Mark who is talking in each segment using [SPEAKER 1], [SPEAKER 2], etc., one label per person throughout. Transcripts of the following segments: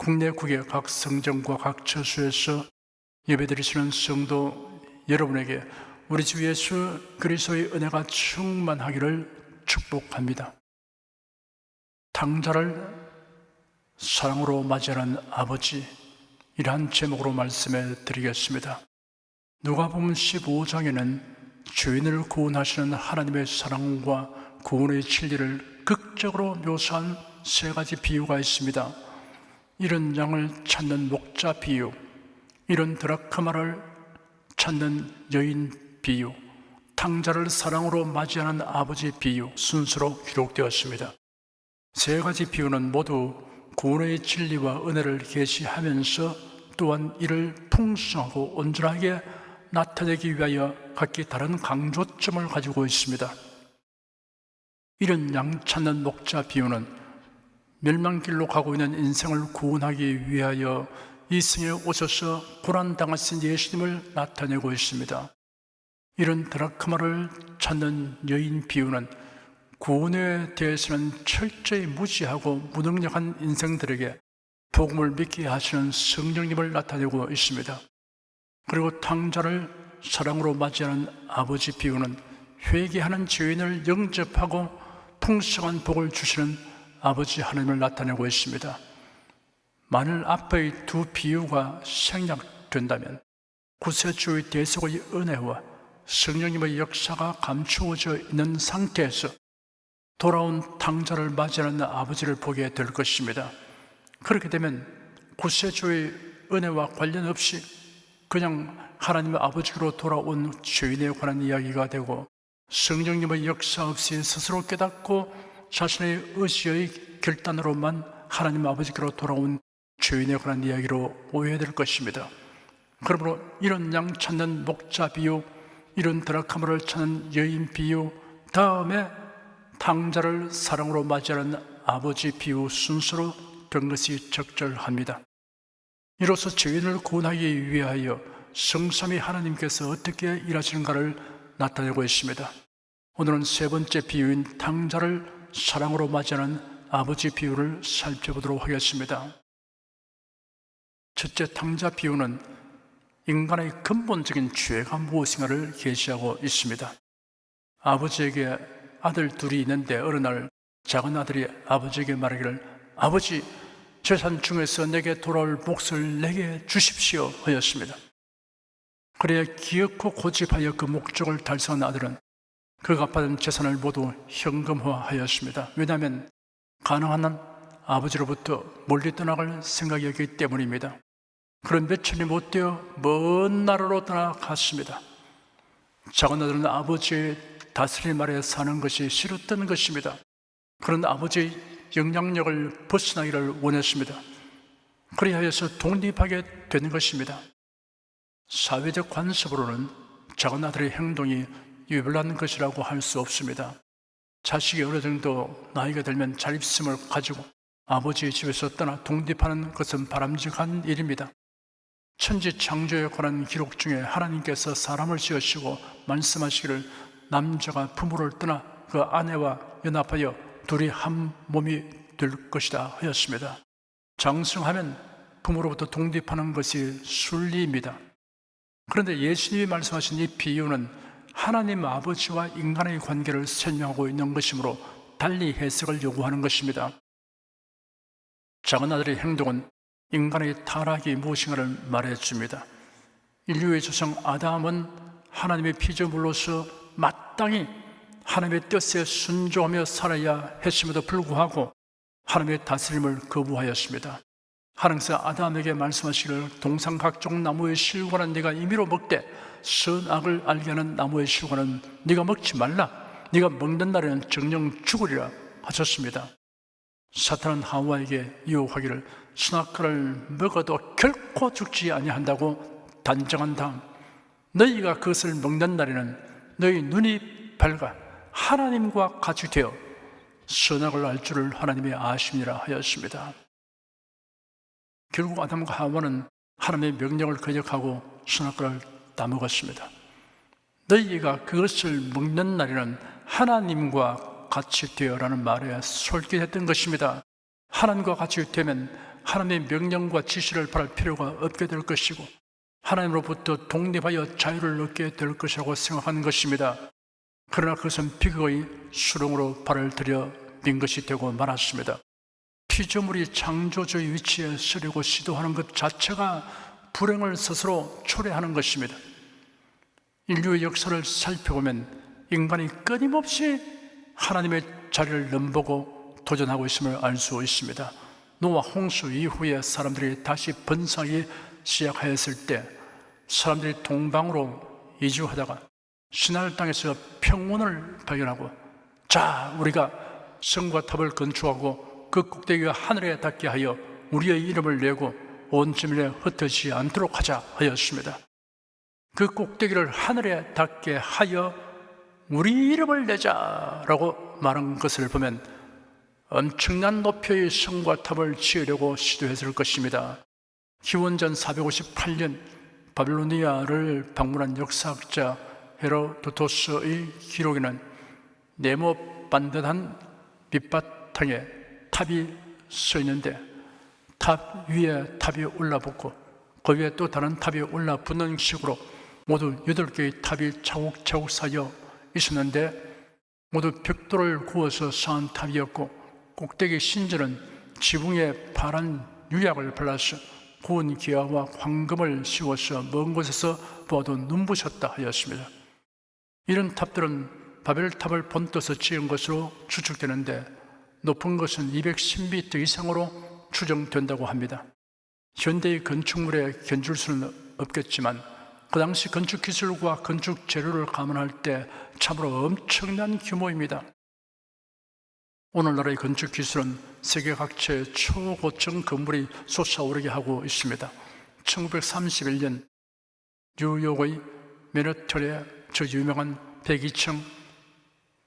[SPEAKER 1] 국내국의 각 성전과 각 처소에서 예배드리시는 성도 여러분에게 우리 주 예수 그리스도의 은혜가 충만하기를 축복합니다. 탕자를 사랑으로 맞이하는 아버지, 이러한 제목으로 말씀해 드리겠습니다. 누가복음 15장에는 죄인을 구원하시는 하나님의 사랑과 구원의 진리를 극적으로 묘사한 세 가지 비유가 있습니다. 이런 양을 찾는 목자 비유, 이런 드라크마를 찾는 여인 비유, 탕자를 사랑으로 맞이하는 아버지 비유 순서로 기록되었습니다. 세 가지 비유는 모두 구원의 진리와 은혜를 계시하면서 또한 이를 풍성하고 온전하게 나타내기 위하여 각기 다른 강조점을 가지고 있습니다. 이런 양 찾는 목자 비유는 멸망길로 가고 있는 인생을 구원하기 위하여 이 승에 오셔서 고난당하신 예수님을 나타내고 있습니다. 이런 드라크마를 찾는 여인 비유는 구원에 대해서는 철저히 무지하고 무능력한 인생들에게 복음을 믿게 하시는 성령님을 나타내고 있습니다. 그리고 탕자를 사랑으로 맞이하는 아버지 비유는 회개하는 죄인을 영접하고 풍성한 복을 주시는 아버지 하나님을 나타내고 있습니다. 만일 앞의 두 비유가 생략된다면 구세주의 대속의 은혜와 성령님의 역사가 감추어져 있는 상태에서 돌아온 탕자를 맞이하는 아버지를 보게 될 것입니다. 그렇게 되면 구세주의 은혜와 관련 없이 그냥 하나님의 아버지로 돌아온 죄인에 관한 이야기가 되고, 성령님의 역사 없이 스스로 깨닫고 자신의 의지의 결단으로만 하나님 아버지께로 돌아온 죄인에 관한 이야기로 오해될 것입니다. 그러므로 이런 양 찾는 목자 비유, 이런 드라크마를 찾는 여인 비유, 다음에 탕자를 사랑으로 맞이하는 아버지 비유 순서로 된 것이 적절합니다. 이로써 죄인을 구원하기 위하여 성삼위 하나님께서 어떻게 일하시는가를 나타내고 있습니다. 오늘은 세 번째 비유인 탕자를 사랑으로 맞이하는 아버지 비유를 살펴보도록 하겠습니다. 첫째, 탕자 비유는 인간의 근본적인 죄가 무엇인가를 계시하고 있습니다. 아버지에게 아들 둘이 있는데 어느 날 작은 아들이 아버지에게 말하기를, 아버지, 재산 중에서 내게 돌아올 몫을 내게 주십시오 하였습니다. 그래야 기어코 고집하여 그 목적을 달성한 아들은 그가 받은 재산을 모두 현금화하였습니다. 왜냐하면 가능한 한 아버지로부터 멀리 떠나갈 생각이었기 때문입니다. 그런 며칠이 못 되어 먼 나라로 떠나갔습니다. 작은 아들은 아버지의 다스림 아래 사는 것이 싫었던 것입니다. 그런 아버지의 영향력을 벗어나기를 원했습니다. 그리하여서 독립하게 된 것입니다. 사회적 관습으로는 작은 아들의 행동이 유별난 것이라고 할 수 없습니다. 자식이 어느 정도 나이가 들면 자립심을 가지고 아버지의 집에서 떠나 독립하는 것은 바람직한 일입니다. 천지 창조에 관한 기록 중에 하나님께서 사람을 지으시고 말씀하시기를 남자가 부모를 떠나 그 아내와 연합하여 둘이 한 몸이 될 것이다 하였습니다. 장성하면 부모로부터 독립하는 것이 순리입니다. 그런데 예수님이 말씀하신 이 비유는 하나님 아버지와 인간의 관계를 설명하고 있는 것이므로 달리 해석을 요구하는 것입니다. 작은 아들의 행동은 인간의 타락이 무엇인가를 말해줍니다. 인류의 조상 아담은 하나님의 피조물로서 마땅히 하나님의 뜻에 순종하며 살아야 했음에도 불구하고 하나님의 다스림을 거부하였습니다. 하나님께서 아담에게 말씀하시기를 동산 각종 나무의 실과는 네가 임의로 먹되 선악을 알게 하는 나무의 실과는 네가 먹지 말라. 네가 먹는 날에는 정녕 죽으리라 하셨습니다. 사탄은 하와에게 유혹하기를 선악과를 먹어도 결코 죽지 아니한다고 단정한 다음 너희가 그것을 먹는 날에는 너희 눈이 밝아 하나님과 같이 되어 선악을 알 줄을 하나님이 아심이라 하였습니다. 결국 아담과 하와는 하나님의 명령을 거역하고 선악과를 따먹었습니다. 너희가 그것을 먹는 날에는 하나님과 같이 되어라는 말에 솔깃했던 것입니다. 하나님과 같이 되면 하나님의 명령과 지시를 바랄 필요가 없게 될 것이고 하나님으로부터 독립하여 자유를 얻게 될 것이라고 생각하는 것입니다. 그러나 그것은 비극의 수렁으로 발을 들여 민 것이 되고 말았습니다. 피조물이 창조주의 위치에 서려고 시도하는 것 자체가 불행을 스스로 초래하는 것입니다. 인류의 역사를 살펴보면 인간이 끊임없이 하나님의 자리를 넘보고 도전하고 있음을 알 수 있습니다. 노아 홍수 이후에 사람들이 다시 번성하기 시작하였을 때 사람들이 동방으로 이주하다가 시날 땅에서 평원을 발견하고 자, 우리가 성과 탑을 건축하고 그 꼭대기가 하늘에 닿게 하여 우리의 이름을 내고 온 지면에 흩어지지 않도록 하자 하였습니다. 그 꼭대기를 하늘에 닿게 하여 우리 이름을 내자라고 말한 것을 보면 엄청난 높이의 성과 탑을 지으려고 시도했을 것입니다. 기원전 458년 바빌로니아를 방문한 역사학자 헤로도토스의 기록에는 네모 반듯한 밑바탕에 탑이 서 있는데 탑 위에 탑이 올라붙고 그 위에 또 다른 탑이 올라붙는 식으로 모두 8개의 탑이 차곡차곡 쌓여 있었는데 모두 벽돌을 구워서 쌓은 탑이었고 꼭대기 신전은 지붕에 파란 유약을 발라서 구운 기와와 황금을 씌워서 먼 곳에서 보아도 눈부셨다 하였습니다. 이런 탑들은 바벨탑을 본떠서 지은 것으로 추측되는데 높은 것은 210m 이상으로 추정된다고 합니다. 현대의 건축물에 견줄 수는 없겠지만 그 당시 건축 기술과 건축 재료를 감안할 때 참으로 엄청난 규모입니다. 오늘날의 건축 기술은 세계 각지의 초고층 건물이 솟아오르게 하고 있습니다. 1931년 뉴욕의 맨해튼의 저 유명한 102층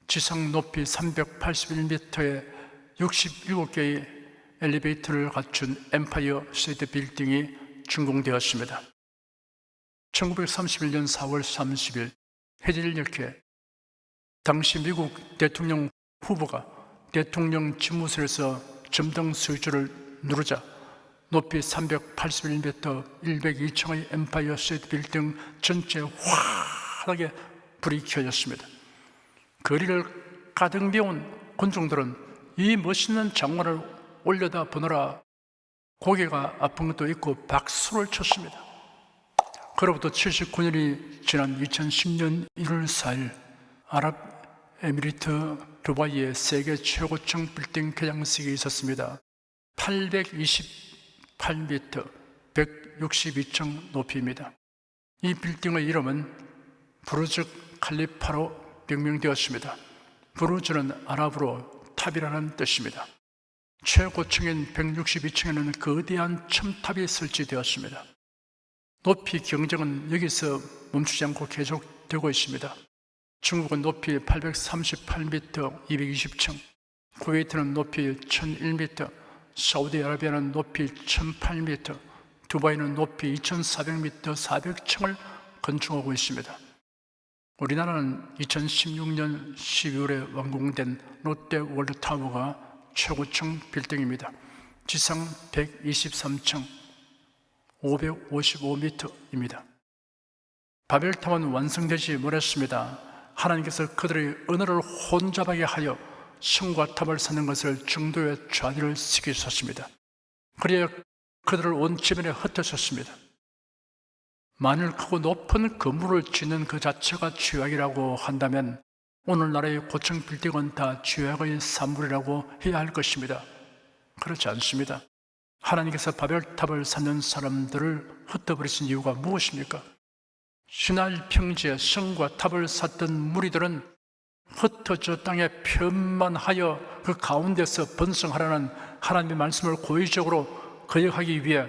[SPEAKER 1] 지상 높이 381m의 67개의 엘리베이터를 갖춘 엠파이어 스테이트 빌딩이 준공되었습니다. 1931년 4월 30일 해질녘에 당시 미국 대통령 후보가 대통령 집무실에서 점등 스위치를 누르자 높이 381m 102층의 엠파이어 스테이트 빌딩 전체에 환하게 불이 켜졌습니다. 거리를 가득 메운 군중들은 이 멋있는 장관을 올려다 보느라 고개가 아픈 것도 있고 박수를 쳤습니다. 그로부터 79년이 지난 2010년 1월 4일 아랍에미리트 두바이의 세계 최고층 빌딩 개장식이 있었습니다. 828m 162층 높이입니다. 이 빌딩의 이름은 부르즈 칼리파로 명명되었습니다. 부르즈는 아랍어로 탑이라는 뜻입니다. 최고층인 162층에는 거대한 첨탑이 설치되었습니다. 높이 경쟁은 여기서 멈추지 않고 계속되고 있습니다. 중국은 높이 838m 220층, 쿠웨이트는 높이 1001m, 사우디아라비아는 높이 1008m, 두바이는 높이 2400m 400층을 건축하고 있습니다. 우리나라는 2016년 12월에 완공된 롯데월드타워가 최고층 빌딩입니다. 지상 123층 555m입니다. 바벨탑은 완성되지 못했습니다. 하나님께서 그들의 언어를 혼잡하게 하여 성과 탑을 쌓는 것을 중도에 좌리를 시키셨습니다. 그래야 그들을 온 지면에 흩으셨습니다. 만일 크고 높은 건물을 짓는 그 자체가 죄악이라고 한다면 오늘날의 고층 빌딩은 다 죄악의 산물이라고 해야 할 것입니다. 그렇지 않습니다. 하나님께서 바벨탑을 쌓는 사람들을 흩어버리신 이유가 무엇입니까? 시날 평지에 성과 탑을 쌓던 무리들은 흩어져 땅에 편만하여 그 가운데서 번성하라는 하나님의 말씀을 고의적으로 거역하기 위해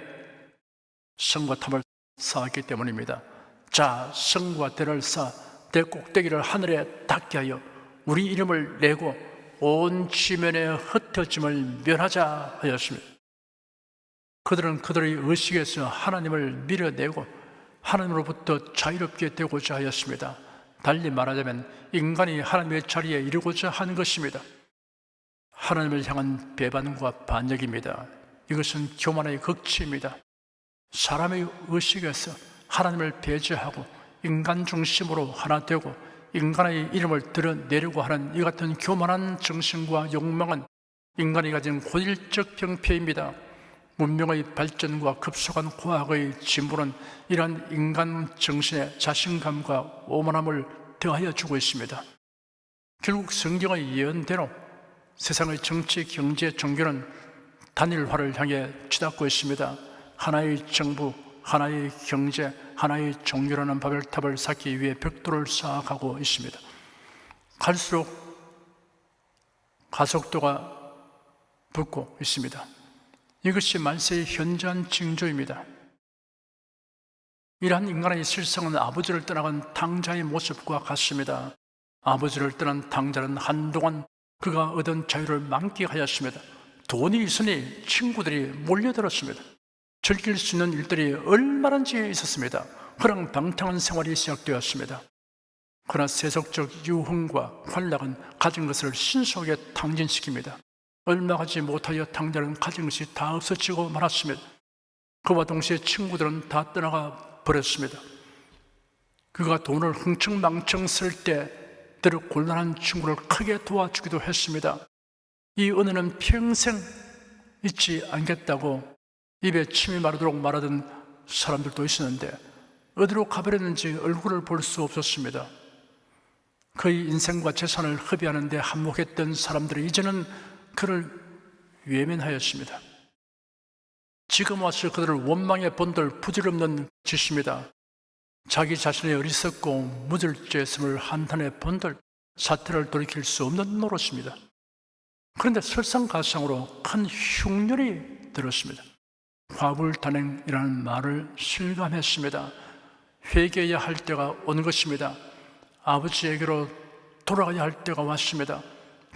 [SPEAKER 1] 성과 탑을 쌓았기 때문입니다. 자, 성과 대를 쌓아 대 꼭대기를 하늘에 닿게 하여 우리 이름을 내고 온 지면에 흩어짐을 면하자 하였습니다. 그들은 그들의 의식에서 하나님을 밀어내고 하나님으로부터 자유롭게 되고자 하였습니다. 달리 말하자면 인간이 하나님의 자리에 이르고자 하는 것입니다. 하나님을 향한 배반과 반역입니다. 이것은 교만의 극치입니다. 사람의 의식에서 하나님을 배제하고 인간 중심으로 하나 되고 인간의 이름을 드러내려고 하는 이 같은 교만한 정신과 욕망은 인간이 가진 고질적 병폐입니다. 문명의 발전과 급속한 과학의 진보는 이러한 인간 정신의 자신감과 오만함을 더하여 주고 있습니다. 결국 성경의 예언대로 세상의 정치, 경제, 종교는 단일화를 향해 치닫고 있습니다. 하나의 정부, 하나의 경제, 하나의 종교라는 바벨탑을 쌓기 위해 벽돌을 쌓아가고 있습니다. 갈수록 가속도가 붙고 있습니다. 이것이 말세의 현저한 징조입니다. 이러한 인간의 실상은 아버지를 떠나간 당자의 모습과 같습니다. 아버지를 떠난 당자는 한동안 그가 얻은 자유를 만끽하였습니다. 돈이 있으니 친구들이 몰려들었습니다. 즐길 수 있는 일들이 얼마든지 있었습니다. 허랑방탕한 생활이 시작되었습니다. 그러나 세속적 유흥과 활락은 가진 것을 신속하게 탕진시킵니다. 얼마 가지 못하여 당자는 가진 것이 다 없어지고 말았습니다. 그와 동시에 친구들은 다 떠나가 버렸습니다. 그가 돈을 흥청망청 쓸 때 때로 곤란한 친구를 크게 도와주기도 했습니다. 이 은혜는 평생 잊지 않겠다고 입에 침이 마르도록 말하던 사람들도 있었는데 어디로 가버렸는지 얼굴을 볼 수 없었습니다. 그의 인생과 재산을 허비하는 데 한몫했던 사람들이 이제는 그를 외면하였습니다. 지금 와서 그들을 원망에 본들 부질없는 짓입니다. 자기 자신의 어리석고 무질죄했음을 한탄해 본들 사태를 돌이킬 수 없는 노릇입니다. 그런데 설상가상으로 큰 흉년이 들었습니다. 화불단행이라는 말을 실감했습니다. 회개해야 할 때가 온 것입니다. 아버지에게로 돌아가야 할 때가 왔습니다.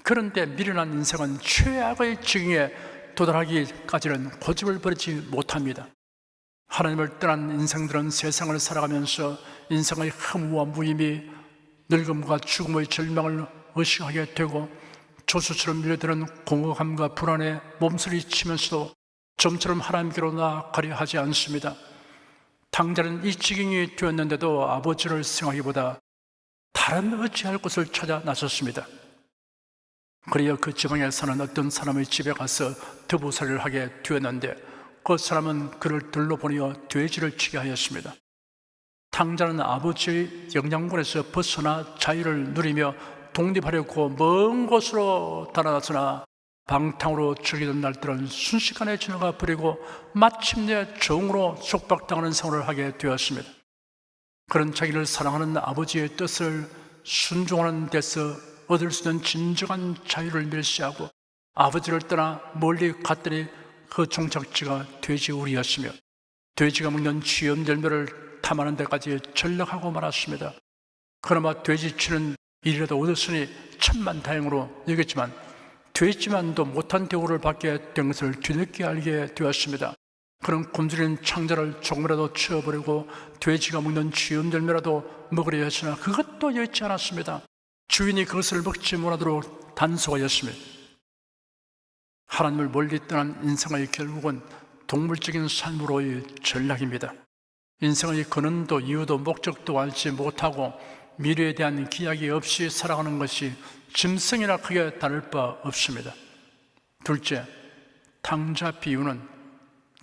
[SPEAKER 1] 그런데 미련한 인생은 최악의 지경에 도달하기까지는 고집을 버리지 못합니다. 하나님을 떠난 인생들은 세상을 살아가면서 인생의 허무와 무의미, 늙음과 죽음의 절망을 의식하게 되고 조수처럼 밀려드는 공허함과 불안에 몸서리치면서도 좀처럼 하나님께로 나아가려 하지 않습니다. 당자는 이 지경이 되었는데도 아버지를 생각하기보다 다른 의지할 곳을 찾아 나섰습니다. 그리어 그 지방에 사는 어떤 사람의 집에 가서 드부살이를 하게 되었는데 그 사람은 그를 들러보내어 돼지를 치게 하였습니다. 당자는 아버지의 영향권에서 벗어나 자유를 누리며 독립하려고 먼 곳으로 달아났으나 방탕으로 즐기던 날들은 순식간에 지나가 버리고 마침내 종으로 속박당하는 생활을 하게 되었습니다. 그런 자기를 사랑하는 아버지의 뜻을 순종하는 데서 얻을 수 있는 진정한 자유를 멸시하고 아버지를 떠나 멀리 갔더니 그 종착지가 돼지우리였으며 돼지가 먹는 쥐염 열매를 탐하는 데까지 전락하고 말았습니다. 그나마 돼지치는 일이라도 얻었으니 천만다행으로 여겼지만 돼지만도 못한 대우를 받게 된 것을 뒤늦게 알게 되었습니다. 그런 굶주린 창자를 조금이라도 치워버리고 돼지가 먹는 쥐염 열매라도 먹으려 했으나 그것도 여의치 않았습니다. 주인이 그것을 먹지 못하도록 단속하였습니다. 하나님을 멀리 떠난 인생의 결국은 동물적인 삶으로의 전락입니다. 인생의 근원도 이유도 목적도 알지 못하고 미래에 대한 기약이 없이 살아가는 것이 짐승이나 크게 다를 바 없습니다. 둘째, 당자 비유는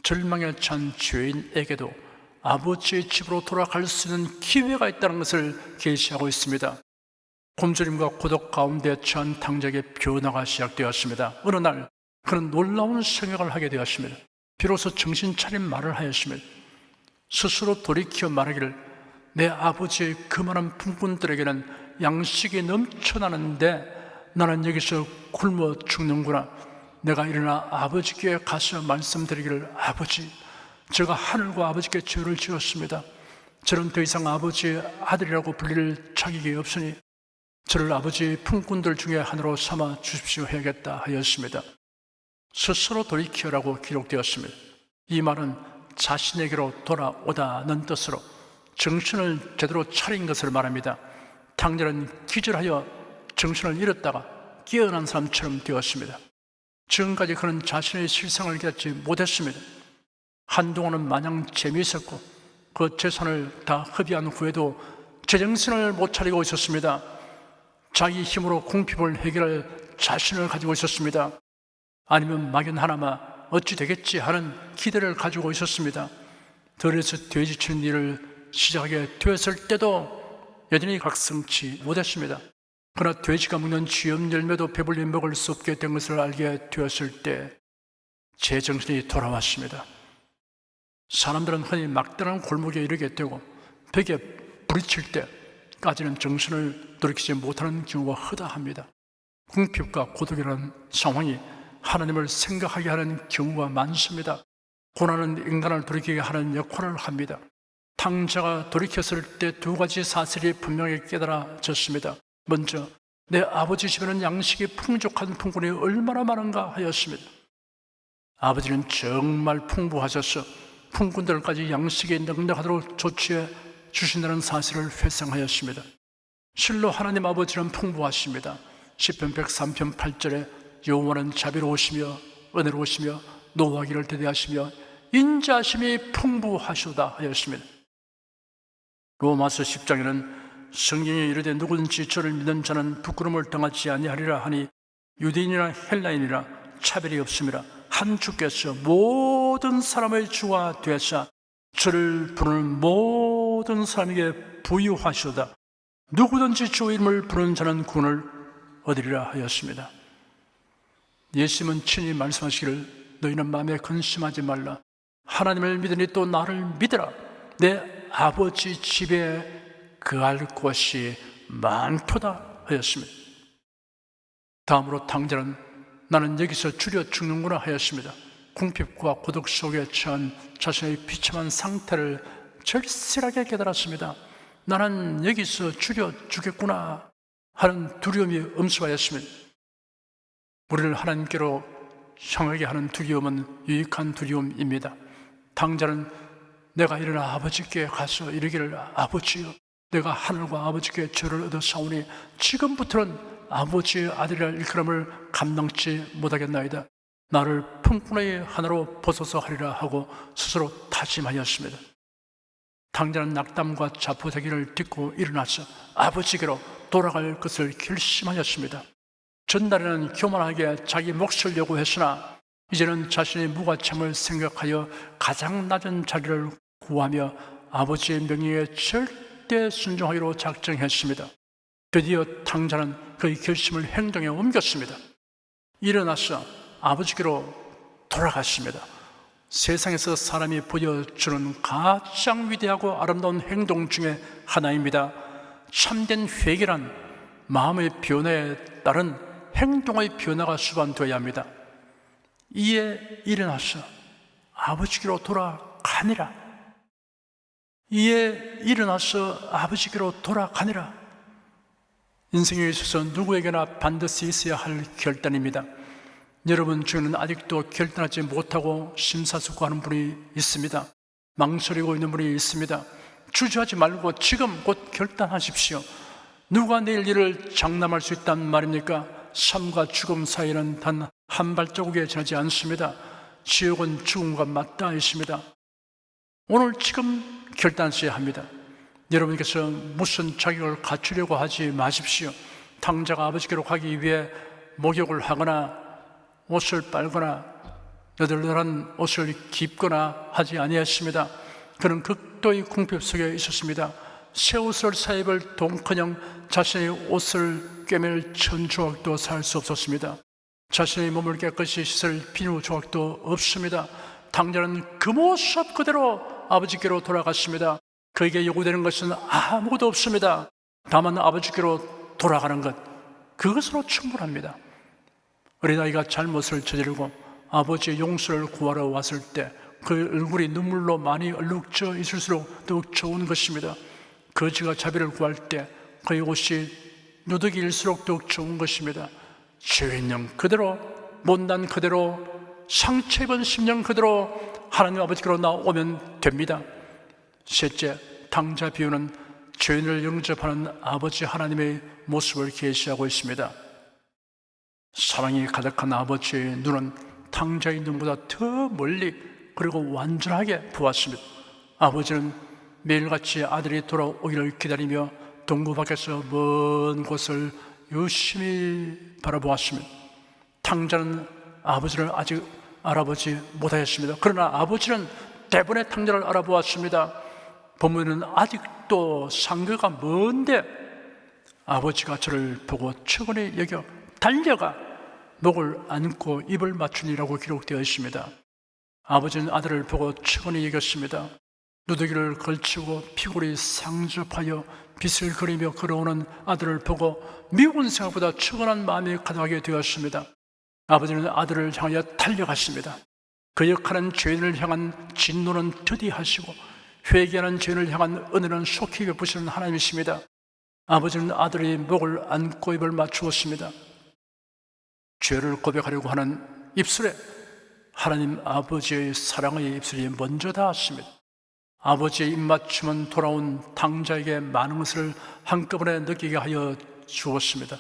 [SPEAKER 1] 절망에 찬 죄인에게도 아버지의 집으로 돌아갈 수 있는 기회가 있다는 것을 계시하고 있습니다. 굶주림과 고독 가운데 처한 당자에게 변화가 시작되었습니다. 어느 날 그는 놀라운 생각을 하게 되었습니다. 비로소 정신 차린 말을 하였습니다. 스스로 돌이켜 말하기를 내 아버지의 그 많은 품꾼들에게는 양식이 넘쳐나는데 나는 여기서 굶어 죽는구나. 내가 일어나 아버지께 가서 말씀드리기를 아버지, 제가 하늘과 아버지께 죄를 지었습니다. 저는 더 이상 아버지의 아들이라고 불릴 자격이 없으니 저를 아버지의 품꾼들 중에 하나로 삼아 주십시오 해야겠다 하였습니다. 스스로 돌이켜라고 기록되었습니다. 이 말은 자신에게로 돌아오다는 뜻으로 정신을 제대로 차린 것을 말합니다. 당자는 기절하여 정신을 잃었다가 깨어난 사람처럼 되었습니다. 지금까지 그는 자신의 실상을 깨닫지 못했습니다. 한동안은 마냥 재미있었고 그 재산을 다 흡입한 후에도 제정신을 못 차리고 있었습니다. 자기 힘으로 궁핍을 해결할 자신을 가지고 있었습니다. 아니면 막연하나마 어찌 되겠지 하는 기대를 가지고 있었습니다. 들에서 돼지치는 일을 시작하게 되었을 때도 여전히 각성치 못했습니다. 그러나 돼지가 먹는 쥐염 열매도 배불리 먹을 수 없게 된 것을 알게 되었을 때 제정신이 돌아왔습니다. 사람들은 흔히 막다른 골목에 이르게 되고 벽에 부딪힐 때까지는 정신을 돌이키지 못하는 경우가 허다합니다. 궁핍과 고독이라는 상황이 하나님을 생각하게 하는 경우가 많습니다. 고난은 인간을 돌이키게 하는 역할을 합니다. 탕자가 돌이켰을 때 두 가지 사실이 분명히 깨달아졌습니다. 먼저 내 아버지 집에는 양식이 풍족한 풍군이 얼마나 많은가 하였습니다. 아버지는 정말 풍부하셔서 풍군들까지 양식이 넉넉하도록 조치해 주신다는 사실을 회상하였습니다. 실로 하나님 아버지는 풍부하십니다. 시편 103편 8절에 여호와는 자비로우시며 은혜로우시며 노하기를 대대하시며 인자하심이 풍부하시다 하였습니다. 로마서 10장에는 성경에 이르되 누구든지 저를 믿는 자는 부끄러움을 당하지 아니하리라 하니 유대인이나 헬라인이라 차별이 없음이라. 한 주께서 모든 사람의 주가 되사 저를 부르는 모든 사람에게 부유하시도다. 누구든지 주 이름을 부르는 자는 구원을 얻으리라 하였습니다. 예수님은 친히 말씀하시기를 너희는 마음에 근심하지 말라. 하나님을 믿으니 또 나를 믿으라. 내 아버지 집에 거할 곳이 많도다 하였습니다. 다음으로 탕자는 나는 여기서 줄여 죽는구나 하였습니다. 궁핍과 고독 속에 처한 자신의 비참한 상태를 절실하게 깨달았습니다. 나는 여기서 줄여 주겠구나 하는 두려움이 엄습하였습니다. 우리를 하나님께로 향하게 하는 두려움은 유익한 두려움입니다. 탕자는 내가 일어나 아버지께 가서 이르기를 아버지여 내가 하늘과 아버지께 죄를 얻었사오니 지금부터는 아버지의 아들이라 일컬음을 감당치 못하겠나이다. 나를 품꾼의 하나로 벗어서 하리라 하고 스스로 다짐하였습니다. 탕자는 낙담과 자포자기를 딛고 일어나서 아버지께로 돌아갈 것을 결심하였습니다. 전날에는 교만하게 자기 몫을 요구했으나 이제는 자신의 무가참을 생각하여 가장 낮은 자리를 구하며 아버지의 명령에 절대 순종하기로 작정했습니다. 드디어 탕자는 그의 결심을 행동에 옮겼습니다. 일어나서 아버지께로 돌아갔습니다. 세상에서 사람이 보여주는 가장 위대하고 아름다운 행동 중에 하나입니다. 참된 회개란 마음의 변화에 따른 행동의 변화가 수반되어야 합니다. 이에 일어나서 아버지께로 돌아가니라. 이에 일어나서 아버지께로 돌아가니라. 인생에 있어서 누구에게나 반드시 있어야 할 결단입니다. 여러분 중에는 아직도 결단하지 못하고 심사숙고하는 분이 있습니다. 망설이고 있는 분이 있습니다. 주저하지 말고 지금 곧 결단하십시오. 누가 내일 일을 장담할 수 있단 말입니까? 삶과 죽음 사이에는 단 한 발자국에 지나지 않습니다. 지옥은 죽음과 맞닿아 있습니다. 오늘 지금 결단하셔야 합니다. 여러분께서 무슨 자격을 갖추려고 하지 마십시오. 탕자가 아버지께로 가기 위해 목욕을 하거나 옷을 빨거나 너덜너덜한 옷을 입거나 하지 아니했습니다. 그는 극도의 궁핍 속에 있었습니다. 새 옷을 사입을 돈커녕 자신의 옷을 꿰맬 천 조각도 살 수 없었습니다. 자신의 몸을 깨끗이 씻을 비누 조각도 없습니다. 탕자는 그 모습 그대로 아버지께로 돌아갔습니다. 그에게 요구되는 것은 아무것도 없습니다. 다만 아버지께로 돌아가는 것, 그것으로 충분합니다. 어린아이가 잘못을 저지르고 아버지의 용서를 구하러 왔을 때 그 얼굴이 눈물로 많이 얼룩져 있을수록 더욱 좋은 것입니다. 거지가 자비를 구할 때 그의 옷이 누더기일수록 더욱 좋은 것입니다. 죄 있는 그대로, 못난 그대로, 상처 입은 심령 그대로 하나님 아버지께로 나오면 됩니다. 셋째, 탕자 비유는 죄인을 영접하는 아버지 하나님의 모습을 계시하고 있습니다. 사랑이 가득한 아버지의 눈은 탕자의 눈보다 더 멀리 그리고 완전하게 보았습니다. 아버지는 매일같이 아들이 돌아오기를 기다리며 동구 밖에서 먼 곳을 유심히 바라보았습니다. 탕자는 아버지를 아직 알아보지 못하였습니다. 그러나 아버지는 대번에 탕자를 알아보았습니다. 부모는 아직도 상거가 먼데 아버지가 저를 보고 측은히 여겨 달려가 목을 안고 입을 맞추니라고 기록되어 있습니다. 아버지는 아들을 보고 측은히 여겼습니다. 누더기를 걸치고 피골이 상접하여 빛을 그리며 걸어오는 아들을 보고 미운 생각보다 측은한 마음이 가득하게 되었습니다. 아버지는 아들을 향하여 달려갔습니다. 거역하는 죄인을 향한 진노는 더디하시고 회개하는 죄인을 향한 은혜는 속히 베푸시는 하나님이십니다. 아버지는 아들의 목을 안고 입을 맞추었습니다. 죄를 고백하려고 하는 입술에 하나님 아버지의 사랑의 입술이 먼저 닿았습니다. 아버지의 입맞춤은 돌아온 탕자에게 많은 것을 한꺼번에 느끼게 하여 주었습니다.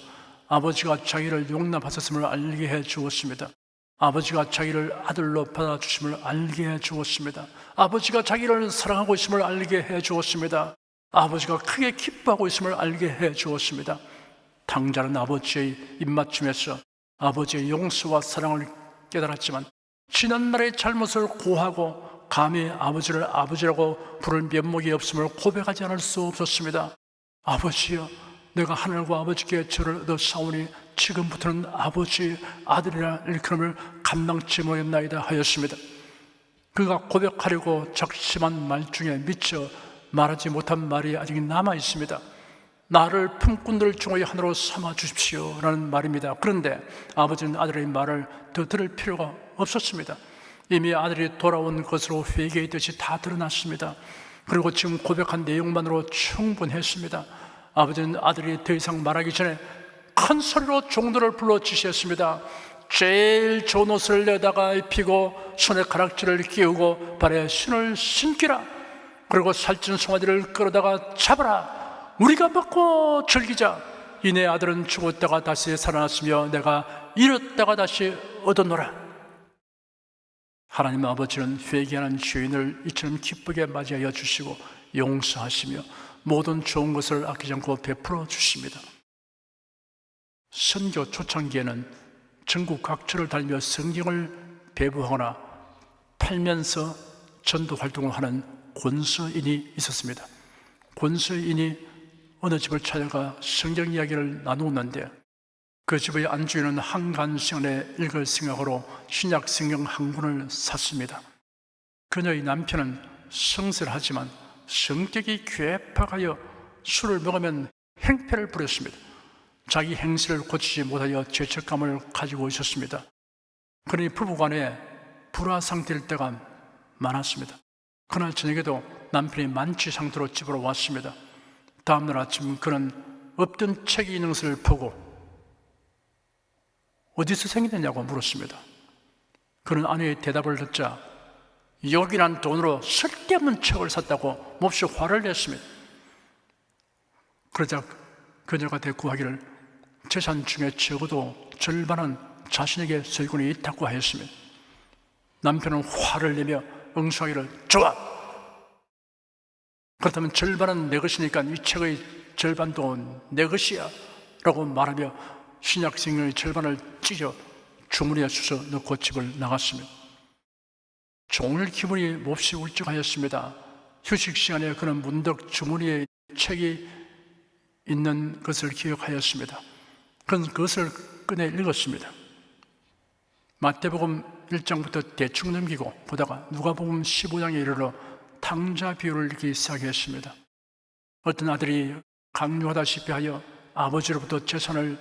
[SPEAKER 1] 아버지가 자기를 용납하셨음을 알게 해 주었습니다. 아버지가 자기를 아들로 받아주심을 알게 해 주었습니다. 아버지가 자기를 사랑하고 있음을 알게 해 주었습니다. 아버지가 크게 기뻐하고 있음을 알게 해 주었습니다. 탕자는 아버지의 입맞춤에서 아버지의 용서와 사랑을 깨달았지만 지난날의 잘못을 고하고 감히 아버지를 아버지라고 부를 면목이 없음을 고백하지 않을 수 없었습니다. 아버지여, 내가 하늘과 아버지께 저를 얻어싸우니 지금부터는 아버지의 아들이라 일컬음을 감당치 못했나이다 하였습니다. 그가 고백하려고 작심한 말 중에 미처 말하지 못한 말이 아직 남아 있습니다. 나를 품꾼들 중의 하나로 삼아 주십시오 라는 말입니다. 그런데 아버지는 아들의 말을 더 들을 필요가 없었습니다. 이미 아들이 돌아온 것으로 회개의 뜻이 다 드러났습니다. 그리고 지금 고백한 내용만으로 충분했습니다. 아버지는 아들이 더 이상 말하기 전에 큰 소리로 종들을 불러 지시했습니다. 제일 좋은 옷을 내다가 입히고 손에 가락지를 끼우고 발에 신을 신기라. 그리고 살찐 송아지를 끌어다가 잡아라. 우리가 먹고 즐기자. 이내 아들은 죽었다가 다시 살아났으며 내가 잃었다가 다시 얻어노라. 하나님 아버지는 회개하는 죄인을 이처럼 기쁘게 맞이하여 주시고 용서하시며 모든 좋은 것을 아끼지 않고 베풀어 주십니다. 선교 초창기에는 전국 각처를 다니며 성경을 배부하거나 팔면서 전도 활동을 하는 권서인이 있었습니다. 권서인이 어느 집을 찾아가 성경 이야기를 나누었는데 그 집의 안주인은 한간 시간에 읽을 생각으로 신약 성경 한 권을 샀습니다. 그녀의 남편은 성실하지만 성격이 괴팍하여 술을 먹으면 행패를 부렸습니다. 자기 행실을 고치지 못하여 죄책감을 가지고 있었습니다. 그러니 부부간에 불화 상태일 때가 많았습니다. 그날 저녁에도 남편이 만취 상태로 집으로 왔습니다. 다음날 아침 그는 없던 책이 있는 것을 보고 어디서 생겼냐고 물었습니다. 그는 아내의 대답을 듣자 요긴한 돈으로 쓸데없는 책을 샀다고 몹시 화를 냈습니다. 그러자 그녀가 대꾸하기를 재산 중에 적어도 절반은 자신에게 소유권이 있다고 하였습니다. 남편은 화를 내며 응수하기를 좋아! 그렇다면 절반은 내 것이니까 이 책의 절반도 내 것이야 라고 말하며 신약성경의 절반을 찢어 주머니에 수서 넣고 집을 나갔습니다. 종일 기분이 몹시 울적하였습니다. 휴식 시간에 그는 문득 주머니에 책이 있는 것을 기억하였습니다. 그는 그것을 꺼내 읽었습니다. 마태복음 1장부터 대충 넘기고 보다가 누가복음 15장에 이르러 탕자 비유를 읽기 시작했습니다. 어떤 아들이 강요하다시피 하여 아버지로부터 재산을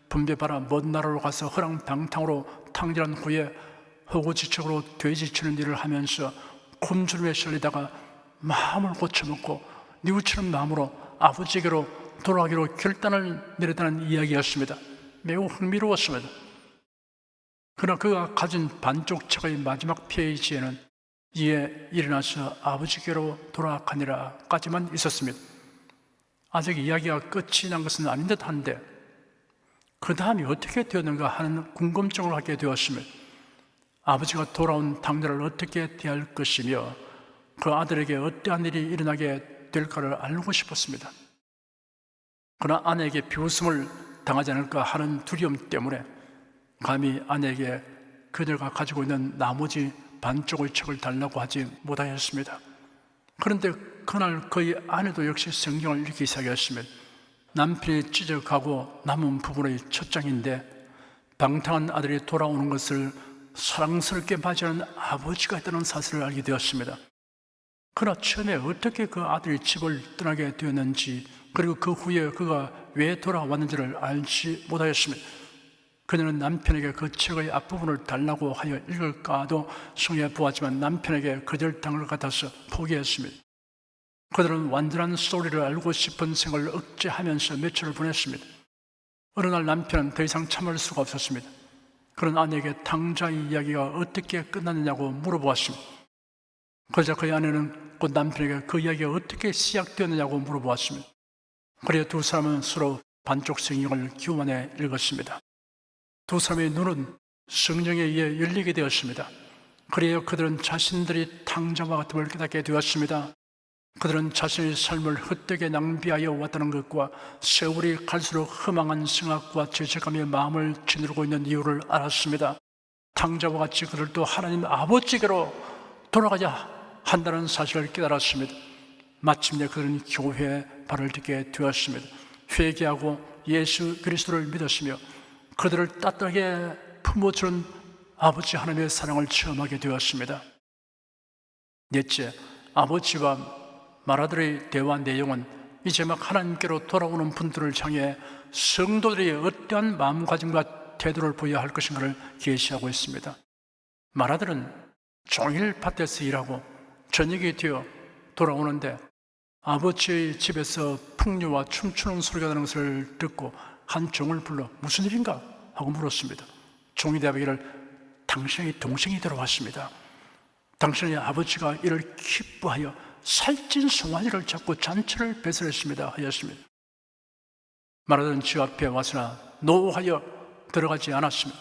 [SPEAKER 1] 분배받아 먼 나라로 가서 허랑방탕으로 탕진한 후에 허구지책으로 돼지치는 일을 하면서 굶주림에 시달리다가 마음을 고쳐먹고 뉘우치는 마음으로 아버지에게로 돌아가기로 결단을 내렸다는 이야기였습니다. 매우 흥미로웠습니다. 그러나 그가 가진 반쪽 책의 마지막 페이지에는 이에 일어나서 아버지께로 돌아가니라까지만 있었습니다. 아직 이야기가 끝이 난 것은 아닌 듯한데 그 다음이 어떻게 되었는가 하는 궁금증을 갖게 되었으며 아버지가 돌아온 당일을 어떻게 대할 것이며 그 아들에게 어떠한 일이 일어나게 될까를 알고 싶었습니다. 그러나 아내에게 비웃음을 당하지 않을까 하는 두려움 때문에 감히 아내에게 그녀가 가지고 있는 나머지 반쪽의 책을 달라고 하지 못하였습니다. 그런데 그날 그의 아내도 역시 성경을 읽기 시작했으면 남편이 찢어가고 남은 부분의 첫 장인데 방탕한 아들이 돌아오는 것을 사랑스럽게 맞이하는 아버지가 있다는 사실을 알게 되었습니다. 그러나 처음에 어떻게 그 아들이 집을 떠나게 되었는지 그리고 그 후에 그가 왜 돌아왔는지를 알지 못하였습니다. 그녀는 남편에게 그 책의 앞부분을 달라고 하여 읽을까 하도 성에 보았지만 남편에게 거절당할 것 같아서 포기했습니다. 그들은 완전한 스토리를 알고 싶은 생각을 억제하면서 며칠을 보냈습니다. 어느 날 남편은 더 이상 참을 수가 없었습니다. 그런 아내에게 탕자의 이야기가 어떻게 끝났느냐고 물어보았습니다. 그러자 그의 아내는 곧 남편에게 그 이야기가 어떻게 시작되었느냐고 물어보았습니다. 그래야 두 사람은 서로 반쪽 성경을 교환해 읽었습니다. 두 사람의 눈은 성령에 의해 열리게 되었습니다. 그래야 그들은 자신들이 탕자와 같음을 깨닫게 되었습니다. 그들은 자신의 삶을 헛되게 낭비하여 왔다는 것과 세월이 갈수록 허망한 생각과 죄책감의 마음을 짓누르고 있는 이유를 알았습니다. 탕자와 같이 그들도 하나님 아버지께로 돌아가야 한다는 사실을 깨달았습니다. 마침내 그들은 교회에 발을 딛게 되었습니다. 회개하고 예수 그리스도를 믿었으며 그들을 따뜻하게 품어주는 아버지 하나님의 사랑을 체험하게 되었습니다. 넷째, 아버지와 마라들의 대화 내용은 이제 막 하나님께로 돌아오는 분들을 향해 성도들이 어떠한 마음가짐과 태도를 보여야 할 것인가를 계시하고 있습니다. 마라들은 종일 밭에서 일하고 저녁이 되어 돌아오는데 아버지의 집에서 풍류와 춤추는 소리가 나는 것을 듣고 한 종을 불러 무슨 일인가 하고 물었습니다. 종이 대답하기를 당신의 동생이 들어왔습니다. 당신의 아버지가 이를 기뻐하여 살찐 송아지를 잡고 잔치를 배설했습니다 하였습니다. 마라들은 집 앞에 와서나 노하여 들어가지 않았으며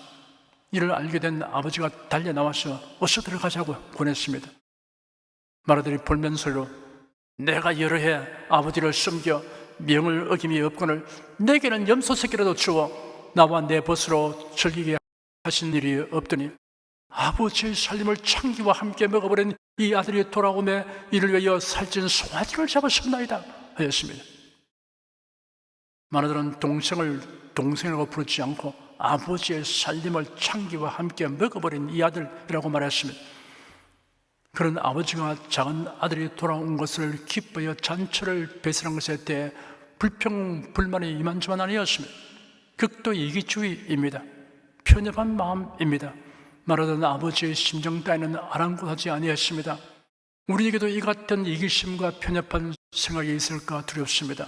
[SPEAKER 1] 이를 알게 된 아버지가 달려 나와서 어서 들어가자고 권했습니다. 마라들이 볼면서로 내가 여러 해 아버지를 숨겨 명을 어김이 없거늘 내게는 염소 새끼라도 주어 나와 내 벗으로 즐기게 하신 일이 없더니 아버지의 살림을 창기와 함께 먹어버린 이 아들이 돌아오매 이를 위하여 살찐 송아지를 잡으셨나이다 하였습니다. 마라들은 동생을 동생이라고 부르지 않고 아버지의 살림을 창기와 함께 먹어버린 이 아들이라고 말했습니다. 그런 아버지가 작은 아들이 돌아온 것을 기뻐하여 잔치를 배설한 것에 대해 불평, 불만이 이만저만 아니었습니다. 극도 이기주의입니다. 편협한 마음입니다. 말하던 아버지의 심정 따위는 아랑곳하지 아니했습니다. 우리에게도 이 같은 이기심과 편협한 생각이 있을까 두렵습니다.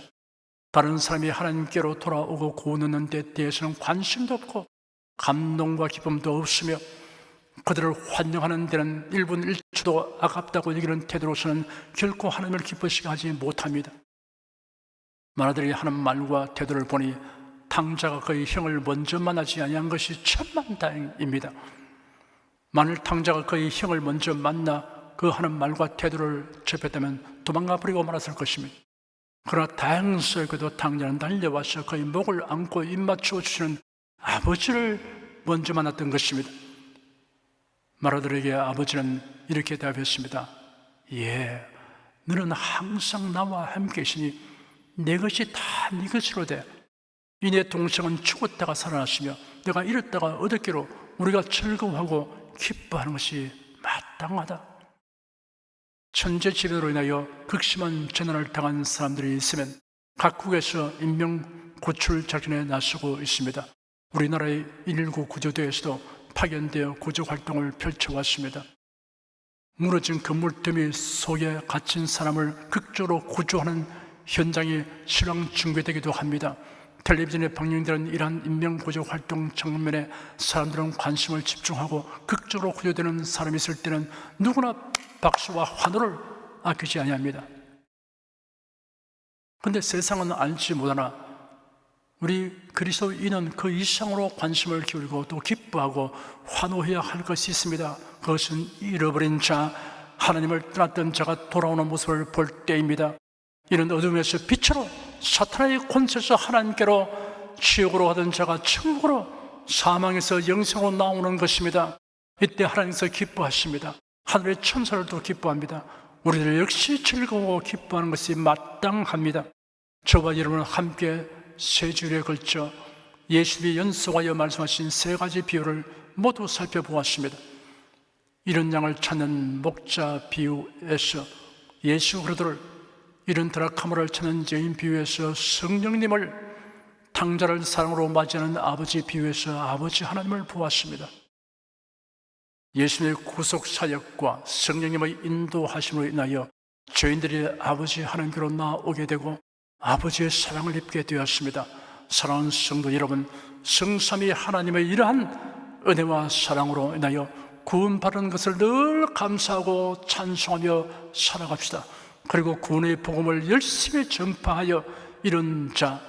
[SPEAKER 1] 다른 사람이 하나님께로 돌아오고 구원하는 데 대해서는 관심도 없고 감동과 기쁨도 없으며 그들을 환영하는 데는 1분 1초도 아깝다고 여기는 태도로서는 결코 하나님을 기쁘시게 하지 못합니다. 마라들이 하는 말과 태도를 보니 탕자가 그의 형을 먼저 만나지 아니한 것이 천만다행입니다. 만일 탕자가 그의 형을 먼저 만나 그 하는 말과 태도를 접했다면 도망가 버리고 말았을 것입니다. 그러나 다행스럽게도 탕자는 달려와서 그의 목을 안고 입맞추어 주시는 아버지를 먼저 만났던 것입니다. 마라들에게 아버지는 이렇게 대답했습니다. 예, 너는 항상 나와 함께 계시니 내 것이 다 네 것으로 돼. 이 내 동생은 죽었다가 살아났으며 내가 잃었다가 얻었기로 우리가 즐거워하고 기뻐하는 것이 마땅하다. 천재지변으로 인하여 극심한 재난을 당한 사람들이 있으면 각국에서 인명 구출 작전에 나서고 있습니다. 우리나라의 119 구조대에서도 파견되어 구조 활동을 펼쳐왔습니다. 무너진 건물 더미 속에 갇힌 사람을 극적으로 구조하는 현장이 실황 중계되기도 합니다. 텔레비전에 방영되는 이러한 인명구조 활동 장면에 사람들은 관심을 집중하고 극적으로 구조되는 사람이 있을 때는 누구나 박수와 환호를 아끼지 아니합니다. 그런데 세상은 알지 못하나 우리 그리스도인은 그 이상으로 관심을 기울이고 또 기뻐하고 환호해야 할 것이 있습니다. 그것은 잃어버린 자, 하나님을 떠났던 자가 돌아오는 모습을 볼 때입니다. 이는 어둠에서 빛으로, 사탄의 권세에서 하나님께로, 지옥으로 가던 자가 천국으로, 사망에서 영생으로 나오는 것입니다. 이때 하나님께서 기뻐하십니다. 하늘의 천사들도 기뻐합니다. 우리들 역시 즐거워 기뻐하는 것이 마땅합니다. 저와 여러분은 함께 세 주일에 걸쳐 예수님이 연속하여 말씀하신 세 가지 비유를 모두 살펴보았습니다. 이른 양을 찾는 목자 비유에서 예수 그리스도를, 이른 드라카마를 찾는 여인 비유에서 성령님을, 탕자를 사랑으로 맞이하는 아버지 비유에서 아버지 하나님을 보았습니다. 예수님의 구속 사역과 성령님의 인도하심으로 인하여 죄인들이 아버지 하나님께로 나오게 되고 아버지의 사랑을 입게 되었습니다. 사랑하는 성도 여러분, 성삼위 하나님의 이러한 은혜와 사랑으로 인하여 구원받은 것을 늘 감사하고 찬송하며 살아갑시다. 그리고 구원의 복음을 열심히 전파하여 이런 자,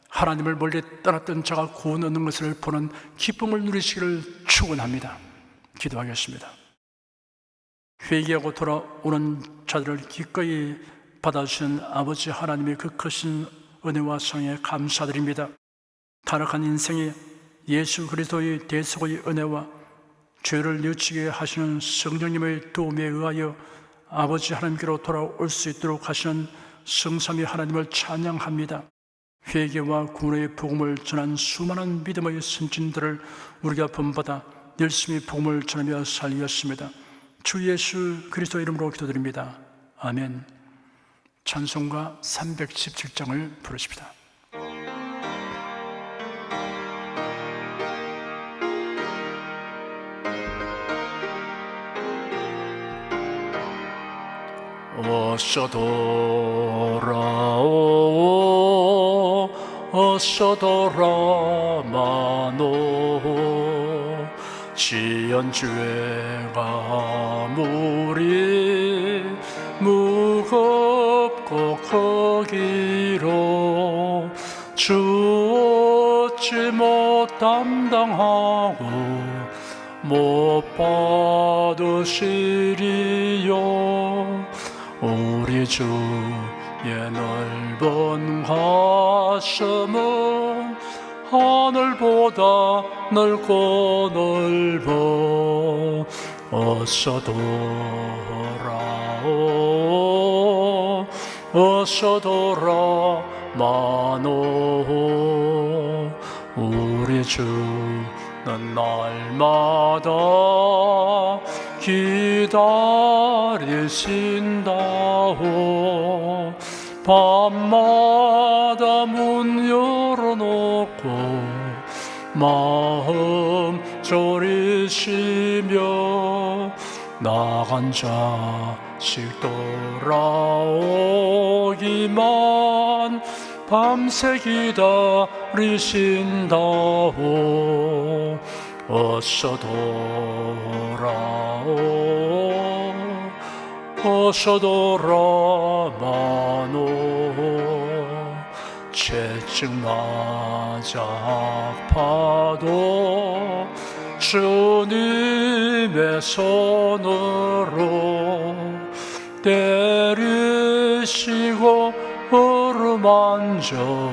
[SPEAKER 1] 하나님을 멀리 떠났던 자가 구원 얻는 것을 보는 기쁨을 누리시기를 축원합니다. 기도하겠습니다. 회개하고 돌아오는 자들을 기꺼이 받아주시는 아버지 하나님의 그 크신 은혜와 사랑에 감사드립니다. 타락한 인생에 예수 그리스도의 대속의 은혜와 죄를 뉘우치게 하시는 성령님의 도움에 의하여 아버지 하나님께로 돌아올 수 있도록 하시는 성삼위 하나님을 찬양합니다. 회개와 구원의 복음을 전한 수많은 믿음의 선진들을 우리가 본받아 열심히 복음을 전하며 살렸습니다. 주 예수 그리스도 이름으로 기도드립니다. 아멘. 찬송가 317장을 부르십니다. 어서 돌아오, 어서 돌아마노, 지연 죄가 무리 무겁고 크기로 주 어찌 못 담당하고 못 받으시리요. 우리 주의 넓은 가슴은 하늘보다 넓고 넓어. 어서 돌아오, 어서 돌아마노. 우리 주는 날마다 기다리신다오. 밤마다 문 열어놓고 마음 졸이시며 나간 자식 돌아오기만 밤새 기다리신다오. 어서 돌아오, 어서 돌아마노. 채증 맞아 아파도 주님의 손으로 때리시고 어루만져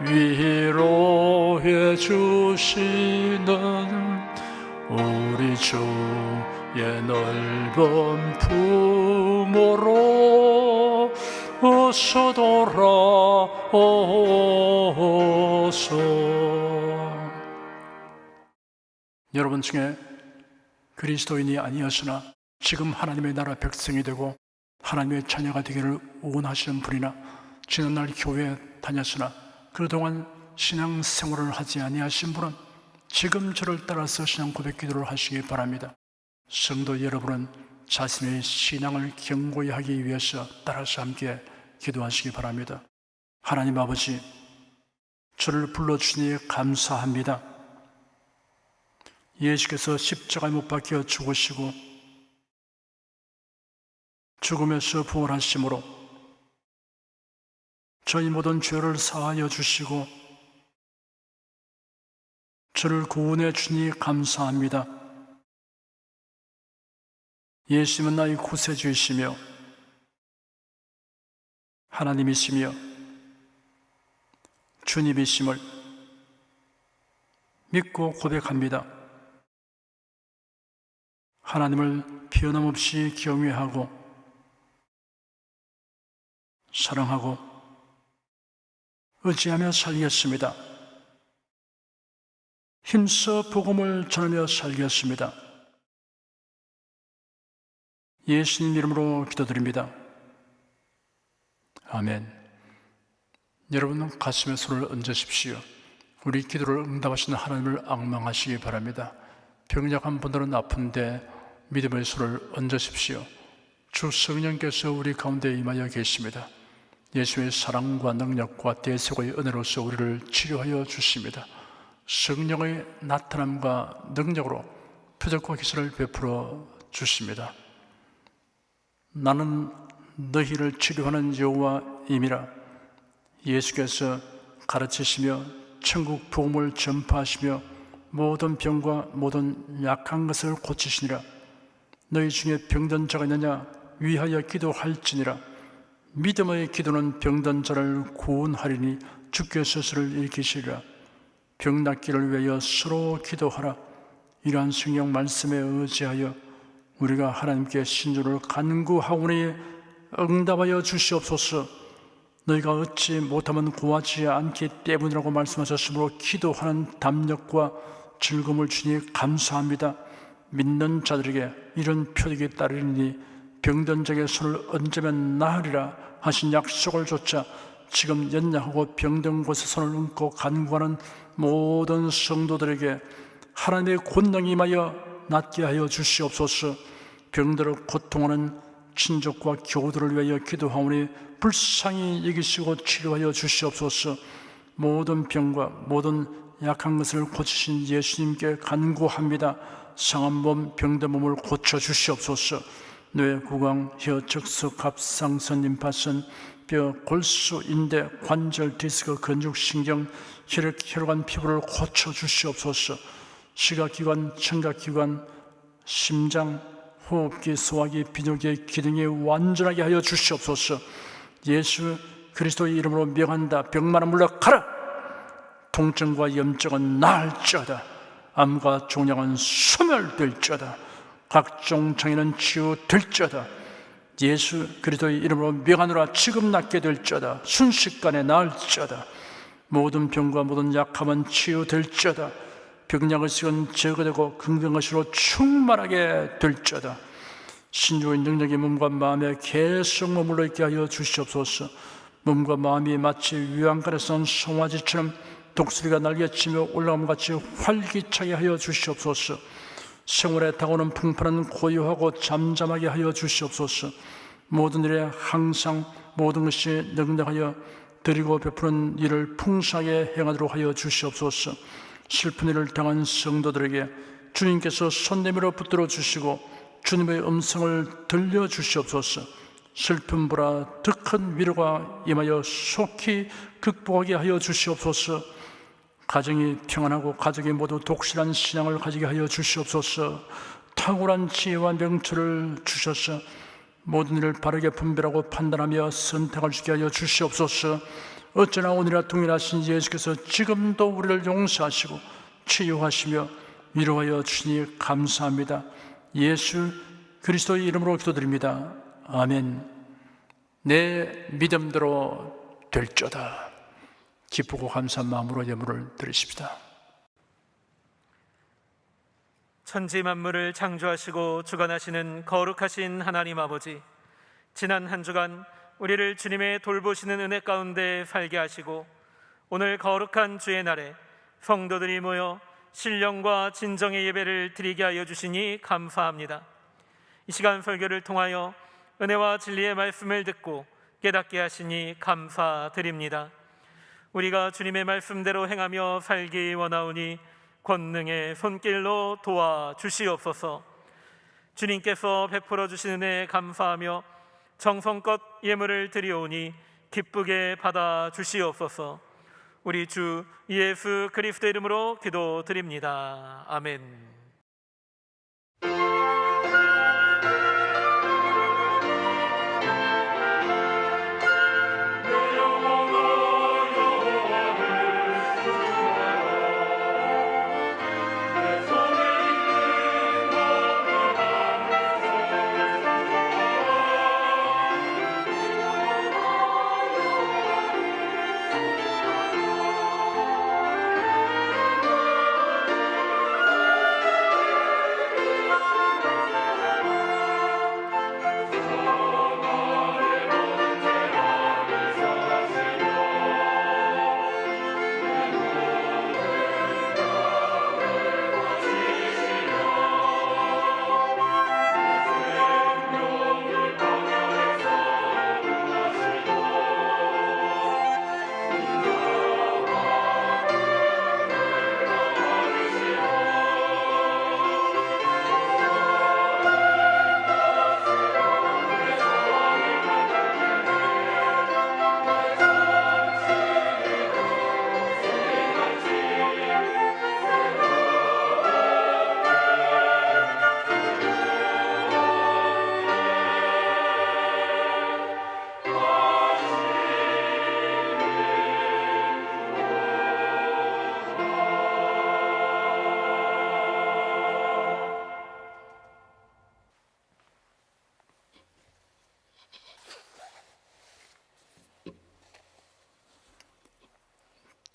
[SPEAKER 1] 위로해 주시는 우리 주의 넓은 품으로 어서 돌아오소. 여러분 중에 그리스도인이 아니었으나 지금 하나님의 나라 백성이 되고 하나님의 자녀가 되기를 원하시는 분이나 지난날 교회에 다녔으나 그동안 신앙생활을 하지 아니하신 분은 지금 저를 따라서 신앙 고백 기도를 하시기 바랍니다. 성도 여러분은 자신의 신앙을 견고히 하기 위해서 따라서 함께 기도하시기 바랍니다. 하나님 아버지, 저를 불러주시니 감사합니다. 예수께서 십자가에 못 박혀 죽으시고 죽음에서 부활하심으로 저희 모든 죄를 사하여 주시고 저를 구원해 주니 감사합니다. 예수님은 나의 구세주이시며 하나님이시며 주님이심을 믿고 고백합니다. 하나님을 변함없이 경외하고 사랑하고 의지하며 살겠습니다. 힘써 복음을 전하며 살겠습니다. 예수님 이름으로 기도드립니다. 아멘. 여러분 가슴에 손을 얹으십시오. 우리 기도를 응답하시는 하나님을 앙망하시기 바랍니다. 병약한 분들은 아픈데 믿음의 손을 얹으십시오. 주 성령께서 우리 가운데 임하여 계십니다. 예수의 사랑과 능력과 대속의 은혜로서 우리를 치료하여 주십니다. 성령의 나타남과 능력으로 표적과 기사를 베풀어 주십니다. 나는 너희를 치료하는 여호와임이라 예수께서 가르치시며 천국 복음을 전파하시며 모든 병과 모든 약한 것을 고치시니라. 너희 중에 병든 자가 있느냐 위하여 기도할지니라. 믿음의 기도는 병든 자를 구원하리니 주께 스스로를 일으키시리라. 병 낫기를 위하여 서로 기도하라. 이러한 성경 말씀에 의지하여 우리가 하나님께 신주를 간구하오니 응답하여 주시옵소서. 너희가 얻지 못하면 구하지 않기 때문이라고 말씀하셨으므로 기도하는 담력과 즐거움을 주니 감사합니다. 믿는 자들에게 이런 표적이 따르니 병든 자에게 손을 얹으면 나으리라 하신 약속을 조차 지금 연약하고 병든 곳에 손을 얹고 간구하는 모든 성도들에게 하나님의 권능이 임하여 낫게 하여 주시옵소서. 병들어 고통하는 친족과 교우들을 위하여 기도하오니 불쌍히 여기시고 치료하여 주시옵소서. 모든 병과 모든 약한 것을 고치신 예수님께 간구합니다. 상한 몸, 병든 몸을 고쳐 주시옵소서. 뇌, 구강, 혀, 척수, 갑상선, 림파선, 뼈, 골수, 인대, 관절, 디스크, 근육, 신경, 혈관, 피부를 고쳐 주시옵소서. 시각기관, 청각기관, 심장, 호흡기, 소화기, 비뇨기의 기능이 완전하게 하여 주시옵소서. 예수 그리스도의 이름으로 명한다. 병만은 물러가라. 통증과 염증은 나을지어다. 암과 종양은 소멸될지어다. 각종 장애는 치유될지어다. 예수 그리스도의 이름으로 명하노라. 지금 낫게 될지어다. 순식간에 나을지어다. 모든 병과 모든 약함은 치유될지어다. 병약의식은 제거되고 긍정의식으로 충만하게 될지어다. 신주의 능력이 몸과 마음에 계속 머물러 있게 하여 주시옵소서. 몸과 마음이 마치 위안간에 선 송아지처럼 독수리가 날개치며 올라감같이 활기차게 하여 주시옵소서. 생활에 다가오는 풍파는 고요하고 잠잠하게 하여 주시옵소서. 모든 일에 항상 모든 것이 능력하여 드리고 베푸는 일을 풍성하게 행하도록 하여 주시옵소서. 슬픈 일을 당한 성도들에게 주님께서 손 내밀어 붙들어 주시고 주님의 음성을 들려주시옵소서. 슬픔보다 더 큰 위로가 임하여 속히 극복하게 하여 주시옵소서. 가정이 평안하고 가족이 모두 독실한 신앙을 가지게 하여 주시옵소서. 탁월한 지혜와 명철을 주셔서 모든 일을 바르게 분별하고 판단하며 선택할 수 있게 하여 주시옵소서. 어쩌나 오늘이라 동일하신 예수께서 지금도 우리를 용서하시고 치유하시며 위로하여 주시니 감사합니다. 예수 그리스도의 이름으로 기도드립니다. 아멘. 내 믿음대로 될지어다. 기쁘고 감사한 마음으로 예물을 드리십시다.
[SPEAKER 2] 천지 만물을 창조하시고 주관하시는 거룩하신 하나님 아버지, 지난 한 주간 우리를 주님의 돌보시는 은혜 가운데 살게 하시고 오늘 거룩한 주의 날에 성도들이 모여 신령과 진정의 예배를 드리게 하여 주시니 감사합니다. 이 시간 설교를 통하여 은혜와 진리의 말씀을 듣고 깨닫게 하시니 감사드립니다. 우리가 주님의 말씀대로 행하며 살기 원하오니 권능의 손길로 도와주시옵소서. 주님께서 베풀어 주신 은혜에 감사하며 정성껏 예물을 드리오니 기쁘게 받아 주시옵소서. 우리 주 예수 그리스도 이름으로 기도드립니다. 아멘.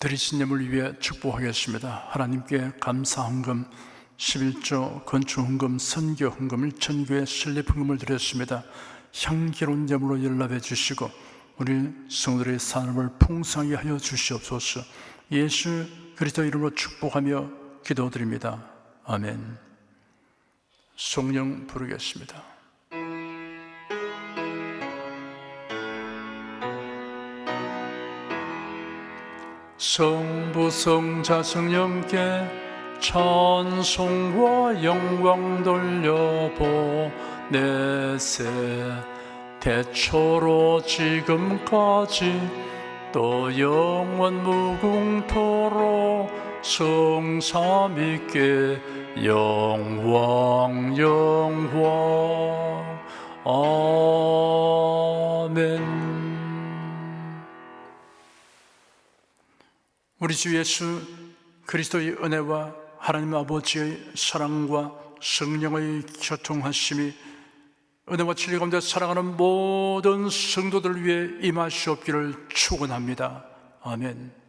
[SPEAKER 1] 드리신 예물 위해 축복하겠습니다. 하나님께 감사헌금 11조 건축헌금 선교헌금 1,000교회 설립헌금을 드렸습니다. 향기로운 예물로 연락해 주시고 우리 성도들의 산업을 풍성하게 하여 주시옵소서. 예수 그리스도 이름으로 축복하며 기도드립니다. 아멘. 성령 부르겠습니다. 성부 성자 성령께 찬송과 영광 돌려보내세. 대초로 지금까지 또 영원 무궁토록 성삼위께 영광 영광. 아멘. 우리 주 예수 그리스도의 은혜와 하나님 아버지의 사랑과 성령의 교통하심이 은혜와 진리 가운데 살아가는 모든 성도들 위해 임하시옵기를 축원합니다. 아멘.